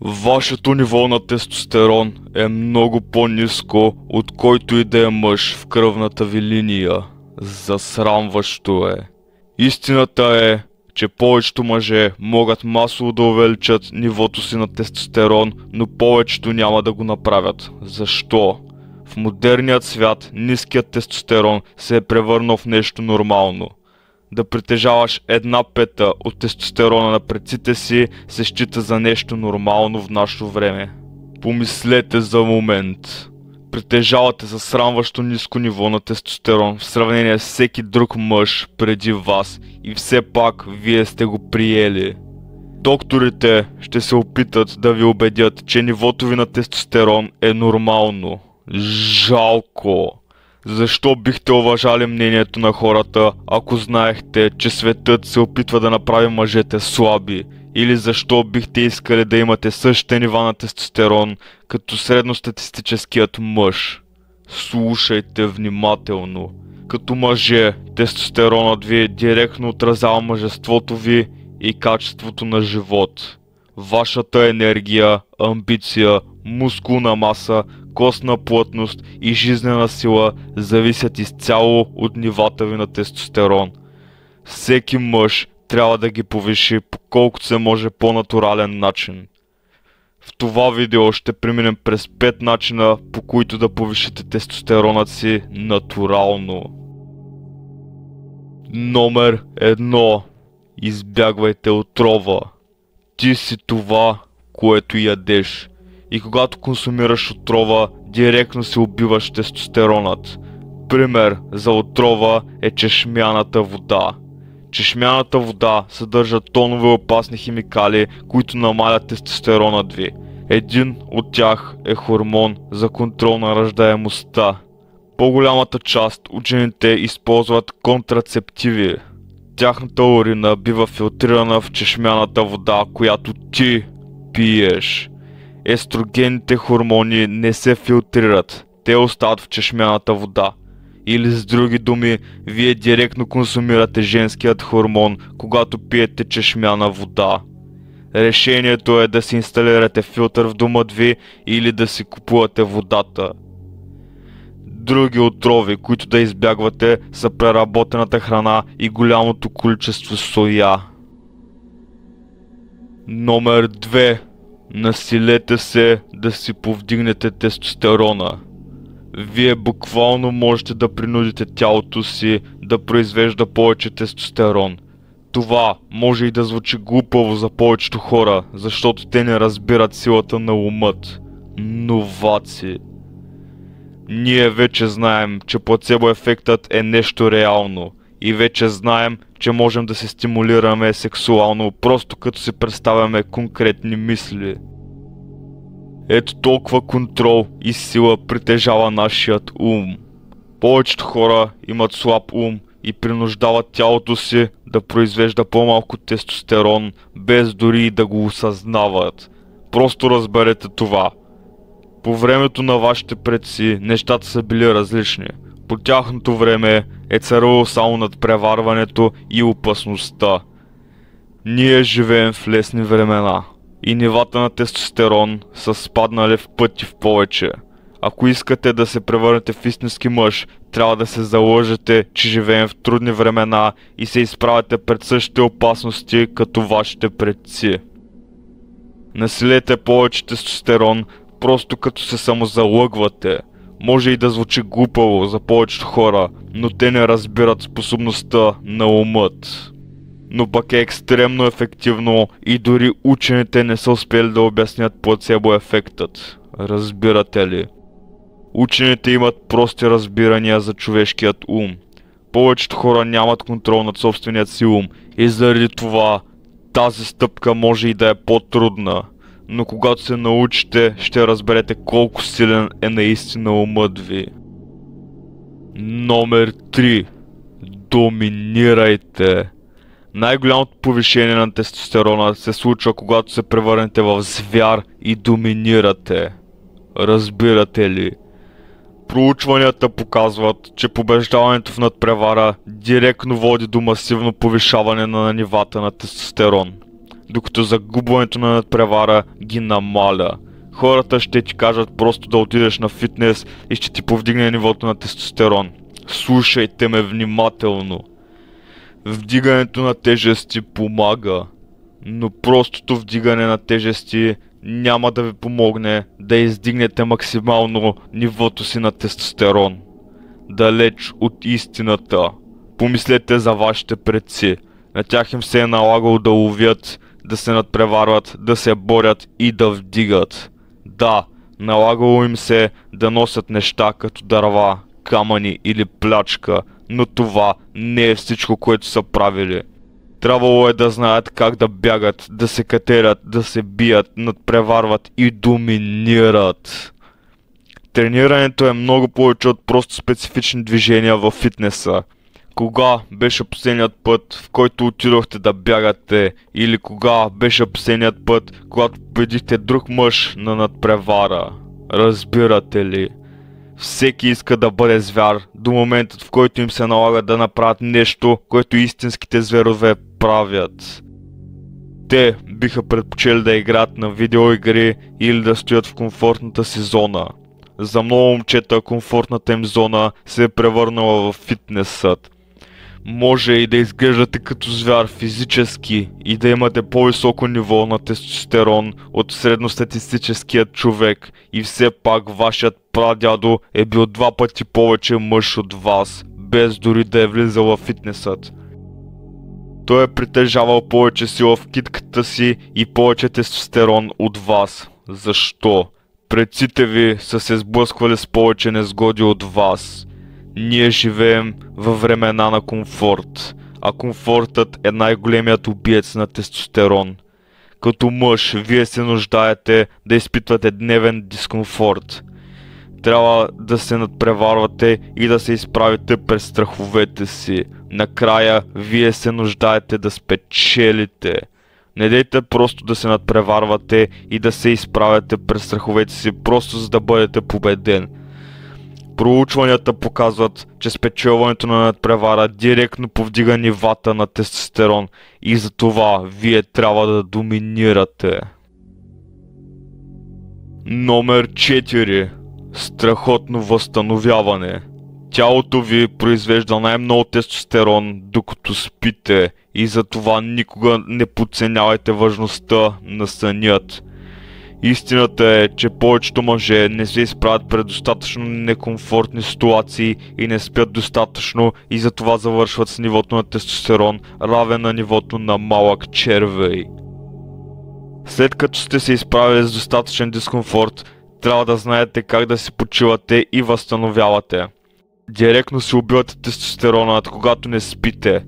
Вашето ниво на тестостерон е много по-ниско от който и да е мъж в кръвната ви линия. Засрамващо е. Истината е, че повечето мъже могат масово да увеличат нивото си на тестостерон, но повечето няма да го направят. Защо? В модерният свят ниският тестостерон се е превърнал в нещо нормално. Да притежаваш 1/5 от тестостерона на предците си се счита за нещо нормално в нашето време. Помислете за момент. Притежавате засрамващо ниско ниво на тестостерон в сравнение с всеки друг мъж преди вас и все пак вие сте го приели. Докторите ще се опитат да ви убедят, че нивото ви на тестостерон е нормално. Жалко! Защо бихте уважали мнението на хората, ако знаехте, че светът се опитва да направи мъжете слаби? Или защо бихте искали да имате същите нива на тестостерон, като средностатистическият мъж? Слушайте внимателно. Като мъже, тестостеронът ви директно отразява мъжеството ви и качеството на живот. Вашата енергия, амбиция, мускулна маса, костна плътност и жизнена сила зависят изцяло от нивата ви на тестостерон. Всеки мъж трябва да ги повиши по колкото се може по-натурален начин. В това видео ще преминем през 5 начина, по които да повишите тестостеронът си натурално. Номер 1. Избягвайте отрова. Ти си това, което ядеш. И когато консумираш отрова, директно се убиваш тестостеронът. Пример за отрова е чешмяната вода. Чешмяната вода съдържа тонове опасни химикали, които намалят тестостеронът ви. Един от тях е хормон за контрол на раждаемостта. По-голямата част от жените използват контрацептиви. Тяхната урина бива филтрирана в чешмяната вода, която ти пиеш. Естрогенните хормони не се филтрират, те остават в чешмяната вода. Или с други думи, вие директно консумирате женският хормон, когато пиете чешмяна вода. Решението е да си инсталирате филтър в дома ви или да си купувате водата. Други отрови, които да избягвате, са преработената храна и голямото количество соя. Номер 2. Насилете се да си повдигнете тестостерона. Вие буквално можете да принудите тялото си да произвежда повече тестостерон. Това може и да звучи глупаво за повечето хора, защото те не разбират силата на умът. Новаци. Ние вече знаем, че плацебо ефектът е нещо реално и вече знаем, че можем да се стимулираме сексуално, просто като си представяме конкретни мисли. Ето толкова контрол и сила притежава нашият ум. Повечето хора имат слаб ум и принуждават тялото си да произвежда по-малко тестостерон, без дори да го осъзнават. Просто разберете това. По времето на вашите предци нещата са били различни. По тяхното време е царувало само надпреварването и опасността. Ние живеем в лесни времена и нивата на тестостерон са спаднали в пъти в повече. Ако искате да се превърнете в истински мъж, трябва да се залъжете, че живеем в трудни времена и се изправяте пред същите опасности като вашите предци. Насилете повече тестостерон, просто като се самозалъгвате. Може и да звучи глупаво за повечето хора, но те не разбират способността на умът. Но пък е екстремно ефективно и дори учените не са успели да обяснят плацебо ефектът. Разбирате ли? Учените имат прости разбирания за човешкият ум. Повечето хора нямат контрол над собственият си ум и заради това тази стъпка може и да е по-трудна. Но когато се научите, ще разберете колко силен е наистина умът ви. Номер 3. Доминирайте. Най-голямото повишение на тестостерона се случва, когато се превърнете в звяр и доминирате. Разбирате ли? Проучванията показват, че побеждаването в надпревара директно води до масивно повишаване на нивата на тестостерон. докато загубването на надпревара ги намаля. Хората ще ти кажат просто да отидеш на фитнес и ще ти повдигне нивото на тестостерон. Слушайте ме внимателно. Вдигането на тежести помага, но простото вдигане на тежести няма да ви помогне да издигнете максимално нивото си на тестостерон. Далеч от истината. Помислете за вашите предци. На тях им се е налагало да ловят, да се надпреварват, да се борят и да вдигат. Да, налагало им се да носят неща като дърва, камъни или плячка, но това не е всичко, което са правили. Трябвало е да знаят как да бягат, да се катерят, да се бият, надпреварват и доминират. Тренирането е много повече от просто специфични движения във фитнеса. Кога беше последният път, в който отидохте да бягате, или кога беше последният път, когато победихте друг мъж на надпревара? Разбирате ли? Всеки иска да бъде звяр до моментът, в който им се налага да направят нещо, което истинските зверове правят. Те биха предпочели да играят на видеоигри или да стоят в комфортната си зона. За много момчета комфортната им зона се е превърнала в фитнесът. Може и да изглеждате като звяр физически и да имате по-високо ниво на тестостерон от средностатистическият човек и все пак вашият прадядо е бил 2 пъти повече мъж от вас, без дори да е влизал в фитнесът. Той е притежавал повече сила в китката си и повече тестостерон от вас. Защо? Предците ви са се сблъсквали с повече незгоди от вас. Ние живеем във времена на комфорт, а комфортът е най-големият убиец на тестостерон. Като мъж, вие се нуждаете да изпитвате дневен дискомфорт. Трябва да се надпреварвате и да се изправите през страховете си. Накрая, вие се нуждаете да спечелите. Не дейте просто да се надпреварвате и да се изправяте през страховете си, просто за да бъдете победен. Проучванията показват, че спечелването на надпревара директно повдига нивата на тестостерон и за това вие трябва да доминирате. Номер 4. Страхотно възстановяване. Тялото ви произвежда най-много тестостерон докато спите и затова никога не подценявайте важността на сънят. Истината е, че повечето мъже не се изправят пред достатъчно некомфортни ситуации и не спят достатъчно и затова завършват с нивото на тестостерон равен на нивото на малък червей. След като сте се изправили с достатъчен дискомфорт, трябва да знаете как да си почивате и възстановявате. Директно си убивате тестостеронът, когато не спите.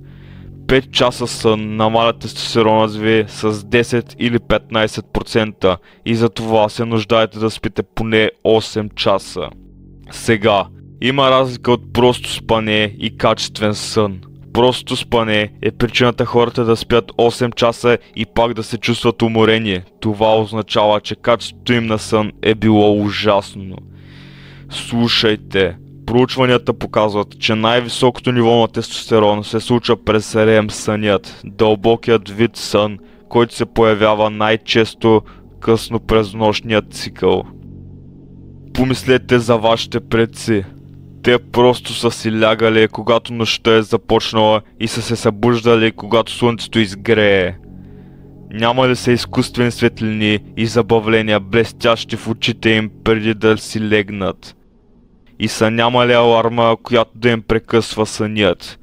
5 часа сън намаля тестостеронът ви с 10 или 15% и затова се нуждаете да спите поне 8 часа. Сега, има разлика от просто спане и качествен сън. Просто спане е причината хората да спят 8 часа и пак да се чувстват уморени. Това означава, че качеството им на сън е било ужасно. Слушайте. Проучванията показват, че най-високото ниво на тестостерон се случва през REM сънят, дълбокият вид сън, който се появява най-често късно през нощния цикъл. Помислете за вашите предци. Те просто са си лягали, когато нощта е започнала и са се събуждали, когато слънцето изгрее. Нямали са изкуствени светлини и забавления, блестящи в очите им преди да си легнат. И са нямали аларма, която да им прекъсва сънят.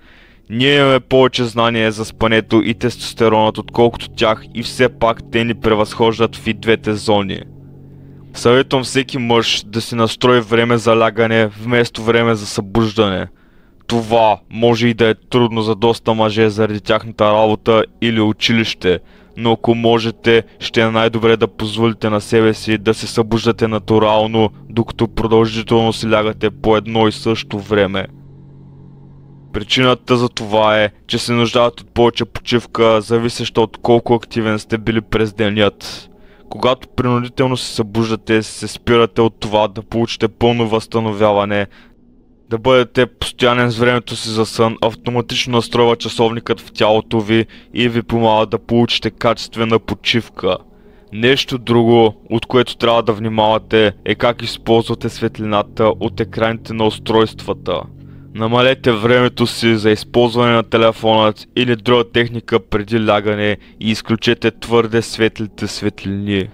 Ние имаме повече знание за спането и тестостеронът отколкото тях и все пак те ни превъзхождат в и двете зони. Съветвам всеки мъж да си настрои време за лягане вместо време за събуждане. Това може и да е трудно за доста мъже заради тяхната работа или училище, но ако можете, ще е най-добре да позволите на себе си да се събуждате натурално, докато продължително си лягате по едно и също време. Причината за това е, че се нуждаят от повече почивка, зависеща от колко активен сте били през денят. Когато принудително се събуждате, се спирате от това да получите пълно възстановяване. да бъдете постоянен с времето си за сън, автоматично настройва часовникът в тялото ви и ви помага да получите качествена почивка. Нещо друго, от което трябва да внимавате, е как използвате светлината от екраните на устройствата. Намалете времето си за използване на телефона или друга техника преди лягане и изключете твърде светлите светлини.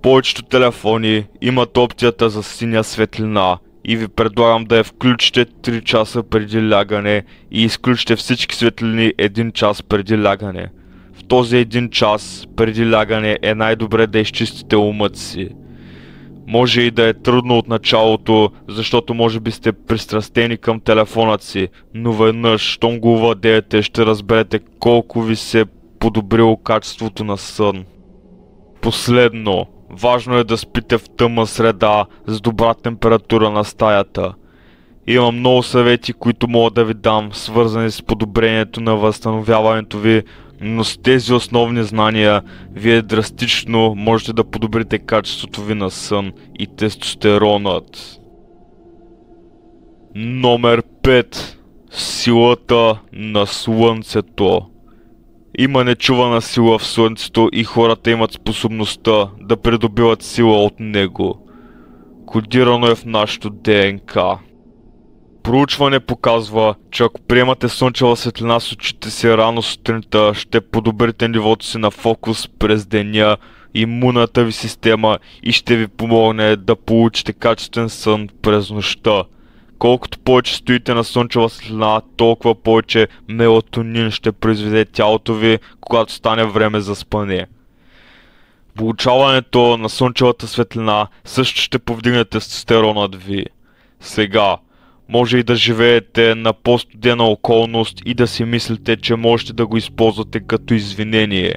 Повечето телефони имат опцията за синя светлина и ви предлагам да я включите 3 часа преди лягане и изключите всички светлини 1 час преди лягане. В този 1 час преди лягане е най-добре да изчистите умът си. Може и да е трудно от началото, защото може би сте пристрастени към телефонът си, но веднъж, щом го овладеете, ще разберете колко ви се подобрило качеството на сън. Последно, важно е да спите в тъмна среда с добра температура на стаята. Имам много съвети, които мога да ви дам, свързани с подобрението на възстановяването ви, но с тези основни знания вие драстично можете да подобрите качеството ви на сън и тестостеронът. Номер 5. Силата на Слънцето. Има нечувана сила в Слънцето и хората имат способността да придобиват сила от него. Кодирано е в нашото ДНК. Проучване показва, че ако приемате слънчева светлина с очите си рано сутринта, ще подобрите нивото си на фокус през деня, имунната ви система и ще ви помогне да получите качествен сън през нощта. Колкото повече стоите на слънчева светлина, толкова повече мелатонин ще произведе тялото ви, когато стане време за спане. Получаването на слънчевата светлина също ще повдигне тестостеронът ви. Сега, може и да живеете на по-студена околност и да си мислите, че можете да го използвате като извинение.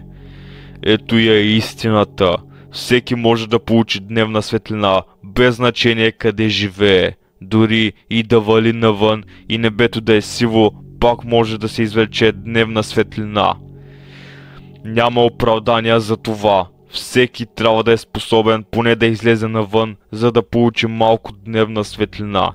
Ето и е истината. Всеки може да получи дневна светлина, без значение къде живее. Дори и да вали навън и небето да е сиво, пак може да се извлече дневна светлина. Няма оправдания за това. Всеки трябва да е способен поне да излезе навън, за да получи малко дневна светлина.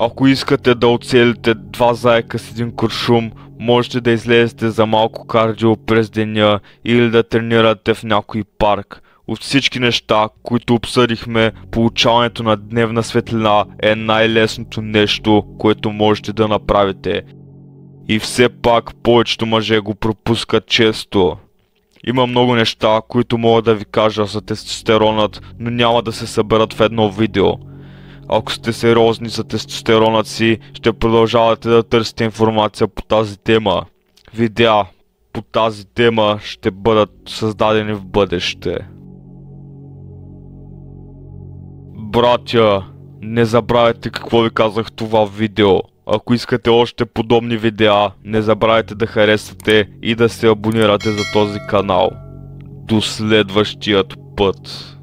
Ако искате да оцелите 2 заека с 1 куршум, можете да излезете за малко кардио през деня или да тренирате в някой парк. От всички неща, които обсъдихме, получаването на дневна светлина е най-лесното нещо, което можете да направите. И все пак повечето мъже го пропускат често. Има много неща, които мога да ви кажа за тестостеронът, но няма да се съберат в едно видео. Ако сте сериозни за тестостеронът си, ще продължавате да търсите информация по тази тема. Видеа по тази тема ще бъдат създадени в бъдеще. Братя, не забравяйте какво ви казах в това видео. Ако искате още подобни видеа, не забравяйте да харесате и да се абонирате за този канал. До следващият път.